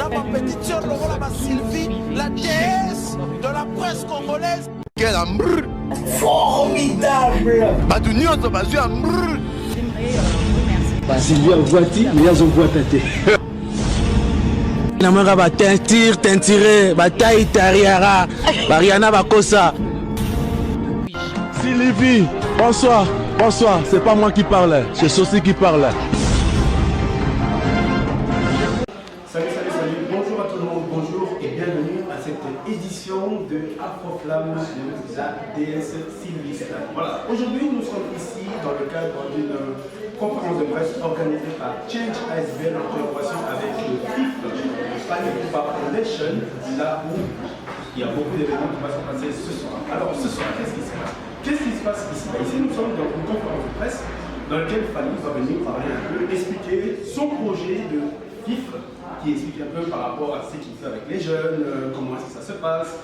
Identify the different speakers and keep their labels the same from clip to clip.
Speaker 1: na ma petite sœur Lokola ma Sylvie, la déesse de la presse congolaise.
Speaker 2: Quel ambrr
Speaker 3: formidable.
Speaker 2: Badou nyonso bazwi ambrr.
Speaker 3: Sylvia voiti, mais elles ont voité.
Speaker 4: Namanga ba teintiré, ba taille tariara, Bariana Bakosa. Sylvie, bonsoir, bonsoir, c'est pas moi qui parle, c'est Sosi qui parle.
Speaker 5: Salut, bonjour à tout le monde, bonjour et bienvenue à cette édition de Afroflamme de la déesse Sylvie. Voilà, aujourd'hui nous sommes ici dans le cadre d'une conférence de presse organisée par Change ASBL en collaboration avec le FIF, Fally Ipupa Foundation, là où il y a beaucoup d'événements qui vont se passer ce soir. Alors ce soir, qu'est-ce qui se passe? Qu'est-ce qui se passe ici? Ici nous sommes dans une conférence de presse dans laquelle Fally va venir parler un peu, expliquer son projet de FIF, qui explique un peu par rapport à ce qu'il fait avec les jeunes, comment est-ce que ça se passe.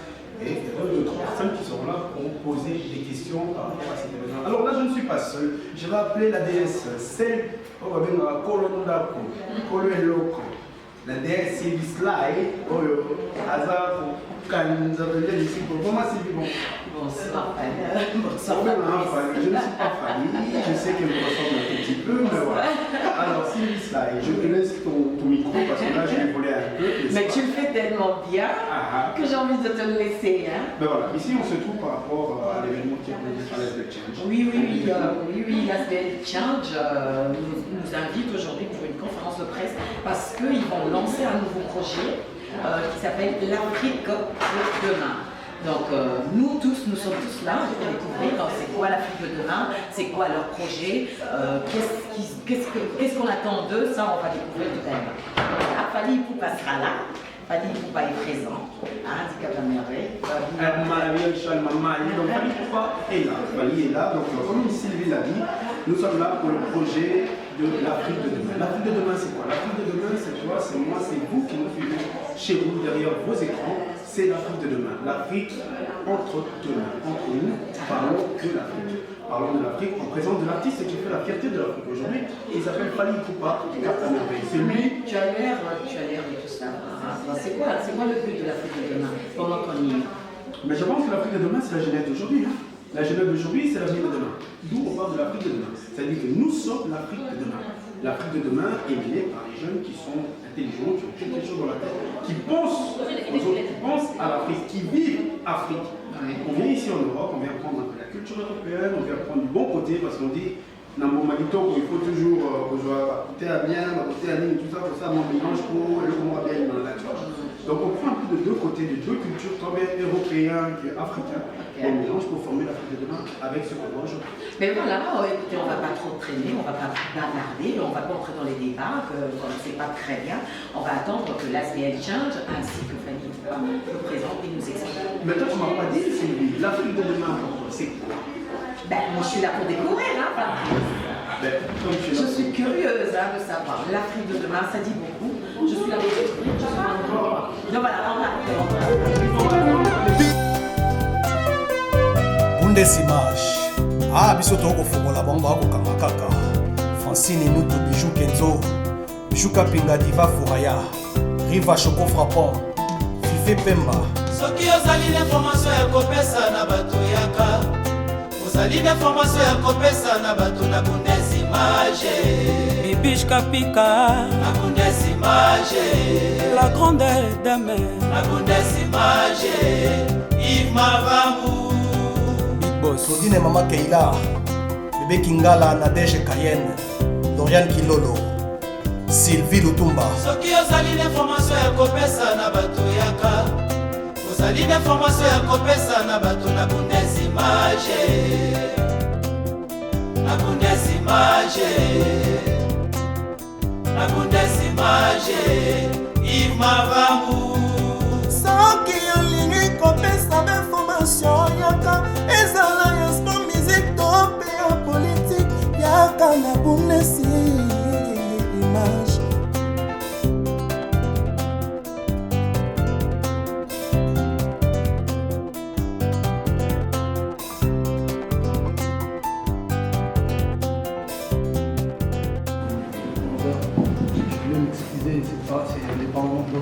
Speaker 5: Et il y a d'autres personnes qui seront là pour poser des questions par rapport à cet événement. Alors là, je ne suis pas seul. Je vais appeler la déesse, celle qu'on va venir à Kolondako, Kololoko. La déesse Sylvie Sly, Hazard, comment c'est bon?
Speaker 6: Bonsoir,
Speaker 5: Bonsoir, je ne suis pas Fally, je sais qu'elle me ressemble un petit peu, mais voilà. Alors, Sylvie Sly, je te laisse ton micro parce que là, je vais voler un peu.
Speaker 6: Mais tu le fais tellement bien que j'ai envie de te le laisser. Hein.
Speaker 5: Ben voilà, ici on se trouve par rapport à l'événement qui est organisé par l'ASBL Change.
Speaker 6: Oui, l'ASBL Change nous invite aujourd'hui pour une conférence de presse parce qu'ils vont lancer un nouveau projet qui s'appelle l'Afrique de demain. Donc nous sommes tous là pour découvrir c'est quoi l'Afrique de demain, c'est quoi leur projet, qu'est-ce qu'on attend d'eux, ça on va découvrir tout à l'heure. Voilà, Fally Ipupa sera là, Fally Ipupa est présent, handicap à merveille.
Speaker 5: Donc Fally Ipupa est là, Fally est là, donc comme Sylvie l'a dit, nous sommes là pour le projet de l'Afrique de demain. L'Afrique de demain c'est quoi? L'Afrique de demain c'est toi, c'est moi, c'est vous qui nous suivez chez vous, derrière vos écrans. C'est l'Afrique de demain. L'Afrique entre demain. Entre nous, parlons de l'Afrique. Parlons de l'Afrique en présence de l'artiste qui fait la fierté de l'Afrique aujourd'hui. Il s'appelle Fally Ipupa, Captain Merveille. C'est lui.
Speaker 6: Tu as l'air de tout ça. C'est quoi le but de l'Afrique de demain pendant qu'on y est?
Speaker 5: Mais je pense que l'Afrique de demain, c'est la jeunesse d'aujourd'hui. Hein. La jeunesse d'aujourd'hui, c'est l'avenir de demain. D'où on parle de l'Afrique de demain. C'est-à-dire que nous sommes l'Afrique de demain. L'Afrique de demain est menée par les jeunes qui sont intelligents, qui ont quelque chose dans la tête, qui pensent aux autres, qui pensent à l'Afrique, qui vivent Afrique. On vient ici en Europe, on vient prendre un peu la culture européenne, on vient prendre du bon côté parce qu'on dit dans mon manito il faut toujours côté à bien, côté à ligne, tout ça, pour ça, mon mélange pour le comment bien dans la nature. Donc on prend un peu de deux côtés, de deux cultures, tant bien européen qu'africain. On mélange pour former l'Afrique de demain avec ce qu'on mange.
Speaker 6: Mais voilà, écoutez, on ne va pas trop traîner, on ne va pas bavarder, on ne va pas entrer dans les débats, qu'on ne sait pas très bien. On va attendre que l'ASBL Change ainsi que Fally Ipupa le présente et nous explique.
Speaker 5: Mais toi, tu ne m'as pas dit, Sylvie, l'Afrique de demain, c'est quoi?
Speaker 6: Ben, moi, je suis là pour découvrir, hein, je suis curieuse de savoir. L'Afrique de demain, ça dit beaucoup. Je suis là pour découvrir, je suis là pour voir. Donc voilà, on va.
Speaker 7: Bundesimage biso tokofongola bango bakokanga kaka Francine Nuto Bijou Kenzo Bijou Kapinga Diva Fouraya Riva Choco Frappant Fife Pemba.
Speaker 8: Soki ozali l'information ya kopesa na bato yaka ozali l'information ya kopesa na bato na Bundesimage
Speaker 9: Bibiche Kapika
Speaker 8: na Bundesimage
Speaker 9: la grande dame
Speaker 8: na Bundesimage Yves Mavambu
Speaker 7: Claudine Mama Keila, Bébé Kingala, Nadège Cayenne, Dorian Kilolo, Sylvie Lutumba.
Speaker 8: Soki ozali l'information ya kopesa na bato yaka ozali l'information ya kopesa na bato na Bundesimage na Bundesimage na Bundesimage Yves Mavambu.
Speaker 10: Soki olingi kopesa information yaka ezala ya sport musique to pe ya politique yaka na Bundesimage.
Speaker 11: Je voulais m'excuser, c'est pas, c'est les parents de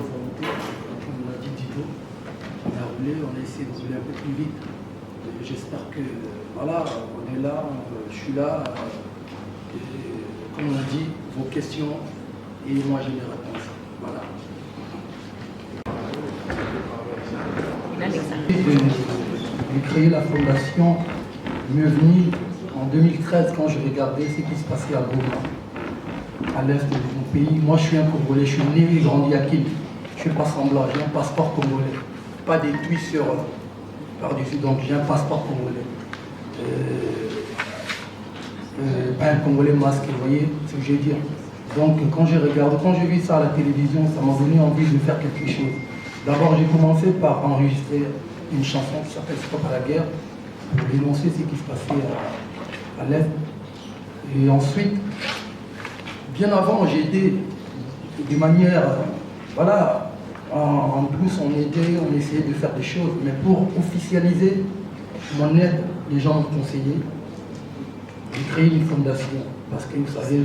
Speaker 3: essayer de rouler un peu plus vite. J'espère que, voilà, on est là, je suis là. Et, comme on a dit, vos questions, et moi j'ai les réponses. Voilà. J'ai créé la fondation m'est venu en 2013 quand je regardais ce qui se passait à Goma, à l'est de mon pays. Moi je suis un Congolais, je suis né et grandi à Kin. Je ne fais pas semblant, j'ai un passeport congolais. Pas des tweets sur par-dessus, donc j'ai un passeport congolais. Pas un Congolais masqué, vous voyez ce que je veux dire. Donc quand je regarde, quand j'ai vu ça à la télévision, ça m'a donné envie de faire quelque chose. D'abord j'ai commencé par enregistrer une chanson qui s'appelle Stop à la guerre, pour dénoncer ce qui se passait à l'Est. Et ensuite, bien avant, j'ai aidé de manière, voilà, en plus on aidait, on essayait de faire des choses, mais pour officialiser mon aide, les gens m'ont conseillé. J'ai créé une fondation, parce que vous savez,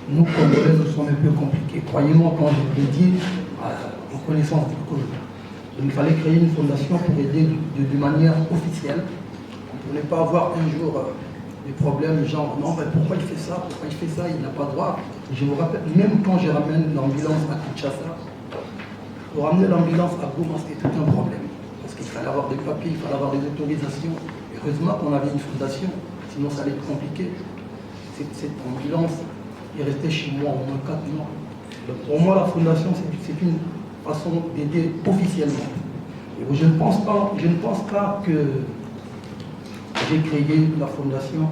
Speaker 3: nous Congolais, nous sommes un peu compliqués. Croyez-moi, quand j'ai dédié à la reconnaissance du Congo, il fallait créer une fondation pour aider de manière officielle, pour ne pas avoir un jour des problèmes, genre non, mais pourquoi il fait ça, il n'a pas droit. Je me rappelle, même quand je ramène l'ambulance à Kinshasa, pour ramener l'ambulance à Goma, c'était tout un problème. Parce qu'il fallait avoir des papiers, il fallait avoir des autorisations. Heureusement qu'on avait une fondation, sinon ça allait être compliqué. Cette ambulance est restée chez moi au moins 4 mois. Donc pour moi, la fondation, c'est une façon d'aider officiellement. Et je ne pense pas que j'ai créé la fondation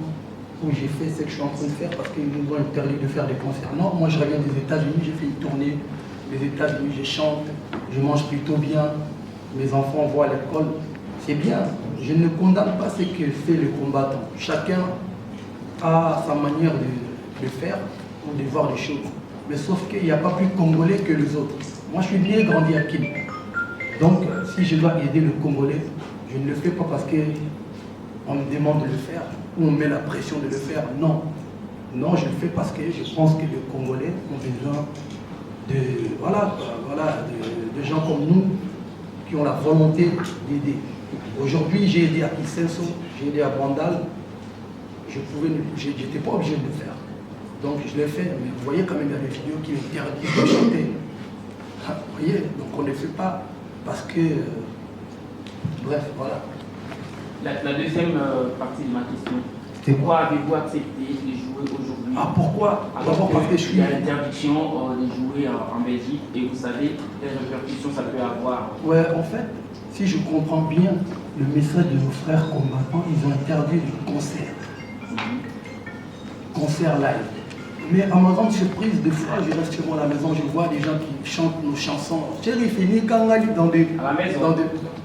Speaker 3: où j'ai fait ce que je suis en train de faire parce qu'ils nous ont interdit de faire des concerts. Non, moi je reviens des États-Unis, j'ai fait une tournée des États-Unis, je chante, je mange plutôt bien, mes enfants vont à l'école, c'est bien. Je ne condamne pas ce que fait le combattant. Chacun a sa manière de faire ou de voir les choses. Mais sauf qu'il n'y a pas plus Congolais que les autres. Moi je suis né et grandi à Kin. Donc si je dois aider le Congolais, je ne le fais pas parce qu'on me demande de le faire ou on met la pression de le faire. Non. Non, je le fais parce que je pense que les Congolais ont besoin de gens comme nous qui ont la volonté d'aider. Aujourd'hui, j'ai aidé à Kisenso, j'ai aidé à Bandal. J'étais pas obligé de le faire. Donc je l'ai fait, mais vous voyez quand même il y a des vidéos qui m'interdisent de chanter. Vous voyez, donc on ne le fait pas parce que... bref, voilà.
Speaker 11: La deuxième partie de ma question, pourquoi avez-vous accepté de jouer aujourd'hui?
Speaker 3: Ah, pourquoi? D'abord parce que je suis...
Speaker 11: Il y a l'interdiction de jouer en Belgique et vous savez quelles répercussions ça peut avoir.
Speaker 3: Ouais, en fait, si je comprends bien le message de nos frères combattants, ils ont interdit le concert. Concert live. Mais à ma grande surprise, des fois, je reste chez moi à la maison, je vois des gens qui chantent nos chansons. Chéri Fini, Kangali, dans des...
Speaker 11: À la maison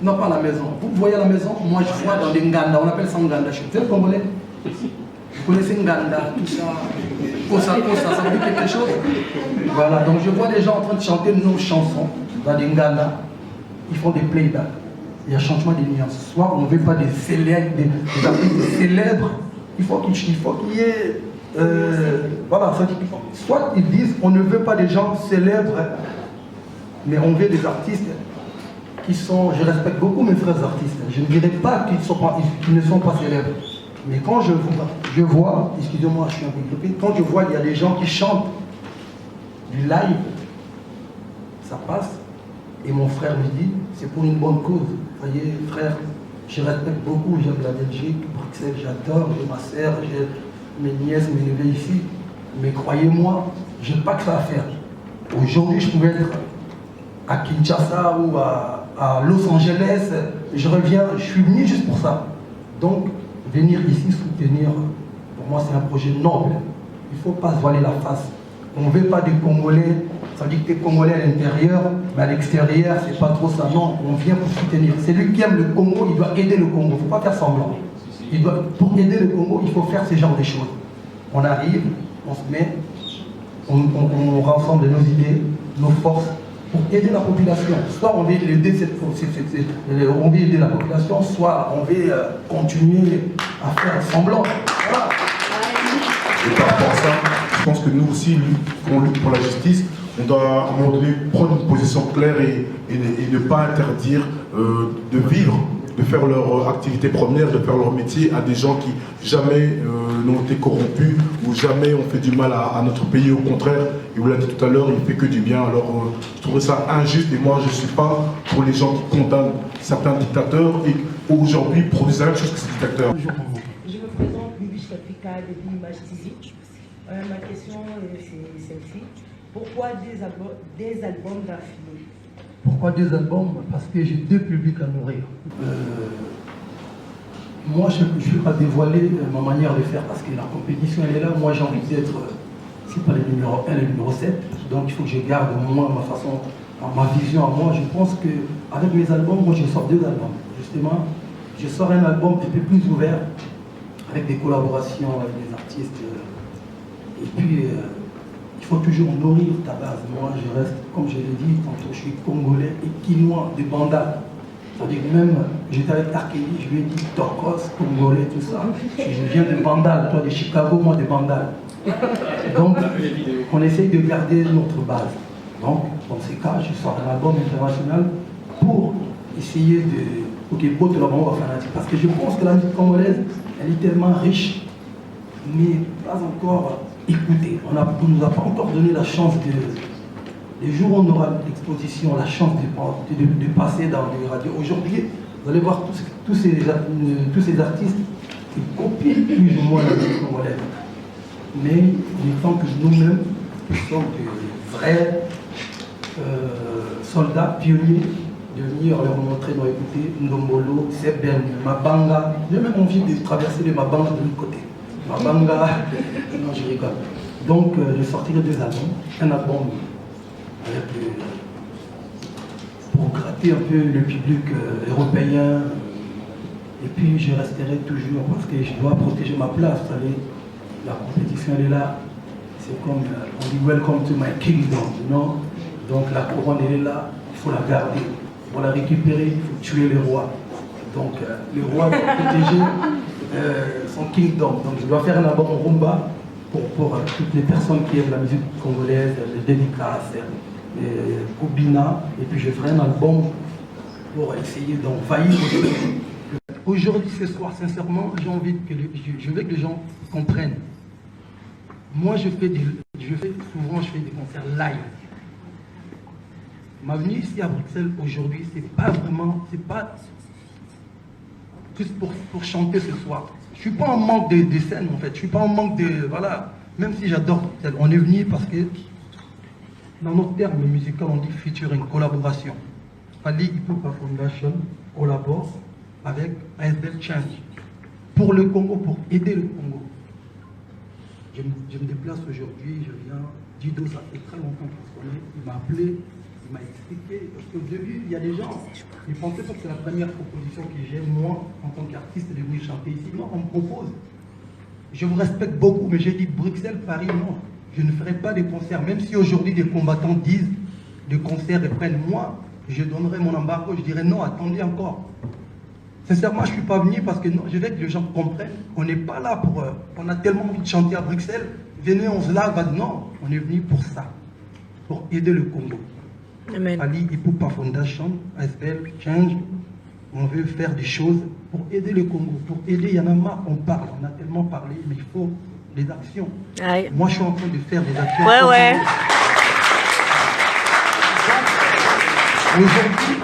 Speaker 3: non, pas à la maison. Vous voyez à la maison, moi je vois dans des Nganda, on appelle ça Nganda. Vous êtes congolais? Vous connaissez Nganda, tout ça, Kosa, ça veut dire quelque chose? Voilà, donc je vois des gens en train de chanter nos chansons dans des Nganda. Ils font des playbacks. Il y a changement de nuances. Soit on ne veut pas des célèbres, des artistes célèbres, il faut qu'il y ait... voilà, ça dit qu'il faut... Soit ils disent on ne veut pas des gens célèbres, mais on veut des artistes qui sont... Je respecte beaucoup mes frères artistes. Je ne dirais pas qu'ils ne sont pas célèbres. Mais quand je vois, excusez-moi, je suis un peu développé, quand je vois il y a des gens qui chantent du live, ça passe. Et mon frère me dit, c'est pour une bonne cause. Vous voyez, frère, je respecte beaucoup, j'aime la Belgique, Bruxelles, j'adore, j'ai ma sœur, j'ai mes nièces, mes neveux ici. Mais croyez-moi, je n'ai pas que ça à faire. Aujourd'hui, je pouvais être à Kinshasa ou à Los Angeles. Je reviens, je suis venu juste pour ça. Donc, venir ici soutenir, pour moi, c'est un projet noble. Il ne faut pas se voiler la face. On ne veut pas des Congolais, ça dit que tu es Congolais à l'intérieur, mais à l'extérieur, c'est pas trop ça. Non, on vient pour soutenir. Celui qui aime le Congo, il doit aider le Congo. Il ne faut pas faire semblant. Pour aider le Congo, il faut faire ce genre de choses. On arrive, on se met, on rassemble nos idées, nos forces, pour aider la population. Soit on veut aider on veut aider la population, soit on veut continuer à faire semblant. Voilà.
Speaker 12: Et par rapport à ça, je pense que nous aussi, qu'on lutte pour la justice, on doit à un moment donné prendre une position claire et ne pas interdire de vivre, de faire leur activité première, de faire leur métier à des gens qui jamais n'ont été corrompus ou jamais ont fait du mal à notre pays. Au contraire, et vous l'avez dit tout à l'heure, il ne fait que du bien. Alors je trouve ça injuste et moi je ne suis pas pour les gens qui condamnent certains dictateurs et aujourd'hui produisent la même chose que ces dictateurs.
Speaker 13: Je me présente, Bibiche Kapika de l'image TV. Ma question c'est celle-ci. Pourquoi des albums d'affilée?
Speaker 3: Pourquoi 2 albums? Parce que j'ai 2 publics à nourrir. Moi, je ne vais pas dévoiler ma manière de faire parce que la compétition, elle est là. Moi, j'ai envie d'être, c'est pas le numéro 1, le numéro 7. Donc, il faut que je garde moi, ma façon, ma vision à moi. Je pense qu'avec mes albums, moi, je sors 2 albums. Justement, je sors un album un peu plus ouvert, avec des collaborations avec des artistes. Et puis, il faut toujours nourrir ta base. Moi, je reste, comme je l'ai dit, tantôt, je suis congolais et quinois de Bandal. C'est-à-dire que même, j'étais avec Arkeli, je lui ai dit Torcos, congolais, tout ça. Je viens de Bandal, toi de Chicago, moi de Bandal. Donc, on essaye de garder notre base. Donc, dans ces cas, je sors un album international pour essayer de... pour qu'il y ait beaucoup de fanatique. Parce que je pense que la musique congolaise, elle est tellement riche, mais pas encore... Écoutez, on ne nous a pas encore donné la chance de... Les jours où on aura l'exposition, la chance de passer dans les radios. Aujourd'hui, vous allez voir tous ces artistes qui copient plus ou moins la musique congolaise. Mais il est temps que nous-mêmes, qui sommes de vrais soldats, pionniers, de venir leur montrer, nous écouter Ndombolo, Seben, Mabanga. J'ai même envie de traverser les Mabanga de l'autre côté. Mabanga, non je rigole. Donc je sortirai 2 albums, un album avec pour gratter un peu le public européen et puis je resterai toujours parce que je dois protéger ma place. Vous savez, la compétition elle est là, c'est comme on dit welcome to my kingdom, you know? Donc la couronne elle est là, il faut la garder, pour la récupérer, il faut tuer le roi. Donc le roi doit protéger son kingdom. Donc je dois faire un album en rumba pour toutes les personnes qui aiment la musique congolaise, les dédicaces, les Kobina, et puis je ferai un album pour essayer d'envahir. Aujourd'hui, ce soir, sincèrement, j'ai envie que je veux que les gens comprennent. Moi, souvent je fais des concerts live. Ma venue ici à Bruxelles aujourd'hui, c'est pas juste pour chanter ce soir. Je suis pas en manque de scène en fait, je suis pas en manque de... Voilà, même si j'adore Bruxelles, on est venu parce que dans notre terme musical, on dit featuring, collaboration. Fali Ipupa Foundation collabore avec ASBL Change pour le Congo, pour aider le Congo. Je me déplace aujourd'hui, je viens. Dido, ça fait très longtemps qu'on se connaît. Il m'a appelé, il m'a expliqué. Parce qu'au début, il y a des gens, ils pensaient pas que c'est la première proposition que j'ai, moi, en tant qu'artiste, de venir chanter ici. Non, on me propose. Je vous respecte beaucoup, mais j'ai dit Bruxelles, Paris, non. Je ne ferai pas des concerts. Même si aujourd'hui des combattants disent des concerts et prennent moi, je donnerai mon embargo. Je dirais non, attendez encore. Sincèrement, je ne suis pas venu parce que non, je veux que les gens comprennent qu'on n'est pas là pour... on a tellement envie de chanter à Bruxelles. Venez, on se lave. Non, on est venu pour ça. Pour aider le Congo.
Speaker 14: Amen.
Speaker 3: Ali Ipupa Foundation, ASBL, Change. On veut faire des choses pour aider le Congo. Pour aider Yanama, on parle. On a tellement parlé, mais il faut des actions.
Speaker 14: Aïe.
Speaker 3: Moi, je suis en train de faire des actions.
Speaker 14: Ouais.
Speaker 3: Aujourd'hui,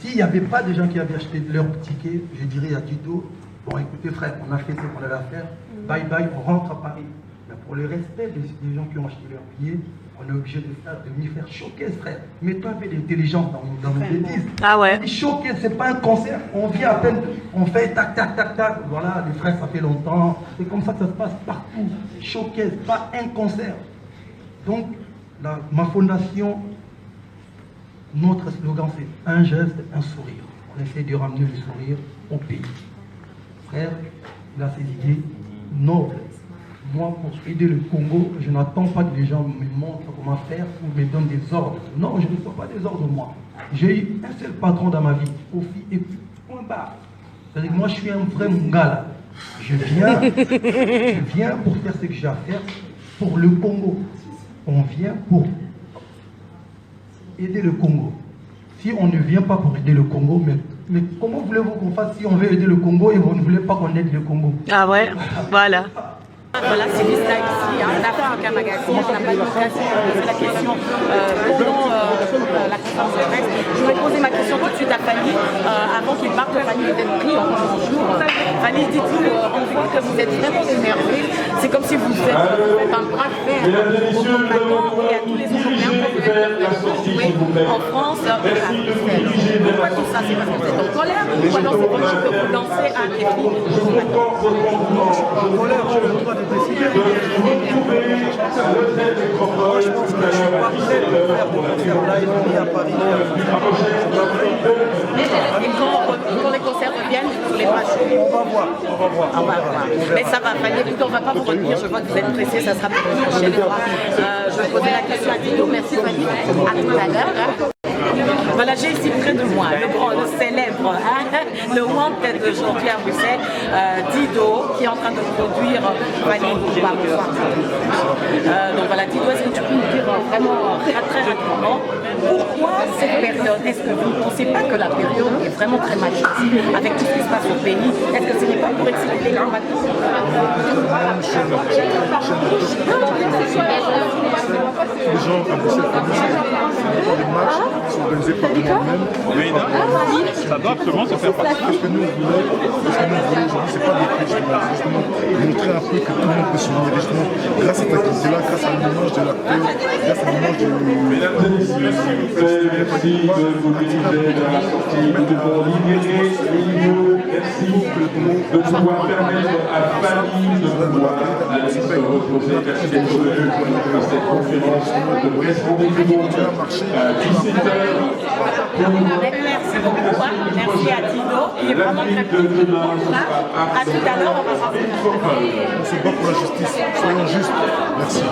Speaker 3: s'il n'y avait pas des gens qui avaient acheté leur ticket, je dirais à Tito, bon écoutez frère, on a fait ce qu'on avait à faire, bye bye, on rentre à Paris. Mais pour le respect des gens qui ont acheté leur billet, on est obligé de venir faire showcase frère. Mettons un peu d'intelligence dans nos bêtises.
Speaker 14: Ah ouais.
Speaker 3: Showcase, c'est pas un concert, on vient à peine, on fait tac tac tac tac, voilà, les frères ça fait longtemps, c'est comme ça que ça se passe partout. Showcase, pas un concert. Donc, ma fondation, notre slogan c'est un geste, un sourire. On essaie de ramener le sourire au pays. Frère, il a ses idées nobles. Moi, pour aider le Congo, je n'attends pas que les gens me montrent comment faire ou me donnent des ordres. Non, je ne reçois pas des ordres moi. J'ai eu un seul patron dans ma vie, Kofi, et puis point barre. C'est-à-dire que moi, je suis un vrai mongala. Je viens pour faire ce que j'ai à faire pour le Congo. on vient pour aider le Congo. Si on ne vient pas pour aider le Congo, mais comment voulez-vous qu'on fasse si on veut aider le Congo et vous ne voulez pas qu'on aide le Congo?
Speaker 14: Ah ouais, voilà.
Speaker 6: Voilà, c'est Vista ici, hein, l'Africa Magazine. On n'a pas eu l'occasion de poser la question pendant la conférence de presse. Je vais poser ma question tout de suite à Fanny, avant qu'il parte. Fanny est pris en bonjour. Fanny, dites-nous, on voit que vous êtes vraiment énervé. C'est comme si vous faites un bras de fer au combattant et à tous les Européens pour jouer en France et à Bruxelles. Pourquoi tout ça? C'est parce que vous êtes en colère ou alors c'est vraiment que vous lancez un défi aux combattants?
Speaker 3: En colère, j'ai le droit de décider. Moi, je pense que je ne suis pas prêt de faire de concert live ni à Paris.
Speaker 6: Et quand les concerts reviennent, vous les pas jouer?
Speaker 3: On va voir.
Speaker 6: On va voir. Mais ça va, Fanny, écoutez, on ne va pas vous retenir. Je vois que vous êtes pressé, ça sera pour une prochaine fois. Je vais poser la question à Dido. Merci, Fanny. À tout à l'heure. Voilà, j'ai ici près de moi le grand, le célèbre, le wanted d'aujourd'hui à Bruxelles, Dido, qui est en train de produire Fanny. Donc voilà, Dido, est-ce que tu peux nous dire vraiment très rapidement pourquoi cette période? Est-ce que vous ne pensez pas que la période est vraiment très machiste avec tout ce qui se passe au pays? Est-ce que ce n'est pas pour expliquer les combattants?
Speaker 12: Les gens à Bruxelles, les matchs sont organisés par nous-mêmes.
Speaker 15: Ça doit absolument se faire partie.
Speaker 12: Ce que nous voulons aujourd'hui, c'est pas des prix, justement montrer un peu que tout le monde peut s'unir. Justement, grâce à cette activité-là, grâce à l'image de l'acteur, grâce à l'image du...
Speaker 15: Mesdames et messieurs, s'il vous plaît, merci de vous libérer de la sortie. Nous devons libérer les lieux. Merci de pouvoir permettre à Fanny de pouvoir aller se reposer. Merci d'être venu pour cette conférence de presse rendez-vous à 17h.
Speaker 6: Merci beaucoup. Merci à Dido, qui est vraiment très content. À tout à l'heure, on va voir.
Speaker 12: On se bat pour la justice. Soyons justes. Merci.